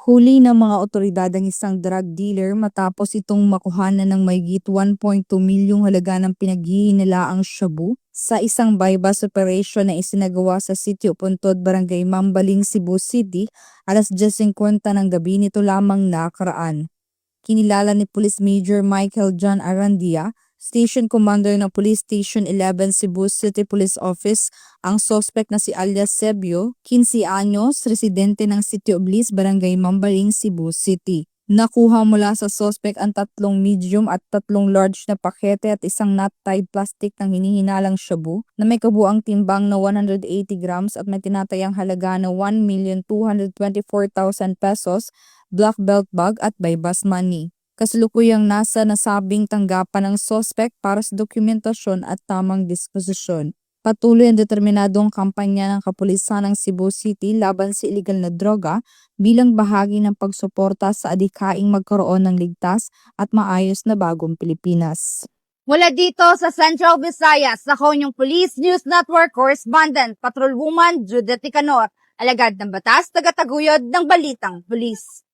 Huli ng mga otoridad ang isang drug dealer matapos itong makuhanan ng mahigit 1.2 milyong halaga ng pinaghihinalaang shabu sa isang bypass operation na isinagawa sa Sitio Puntod, Barangay Mambaling, Cebu City, alas 10:50 ng gabi nito lamang nakaraan. Kinilala ni Police Major Michael John Arandia, Station Commander ng Police Station 11 Cebu City Police Office, ang suspect na si alias Sebio, 15 anyos, residente ng City of Bliss, Barangay Mambaling, Cebu City. Nakuha mula sa suspect ang 3 medium at 3 large na pakete at isang knot-tied plastic ng hinihinalang shabu na may kabuang timbang na 180 grams at may tinatayang halaga na 1,224,000 pesos, black belt bag at bypass money. Kasalukuyang nasa nasabing tanggapan ng suspect para sa dokumentasyon at tamang disposisyon. Patuloy ang determinadong kampanya ng kapulisan ng Cebu City laban sa iligal na droga bilang bahagi ng pagsuporta sa adhikaing magkaroon ng ligtas at maayos na bagong Pilipinas. Mula dito sa Central Visayas, ako yung Police News Network Correspondent, Patrolwoman Judith Ticanor, alagad ng batas, tagataguyod ng Balitang Pulis.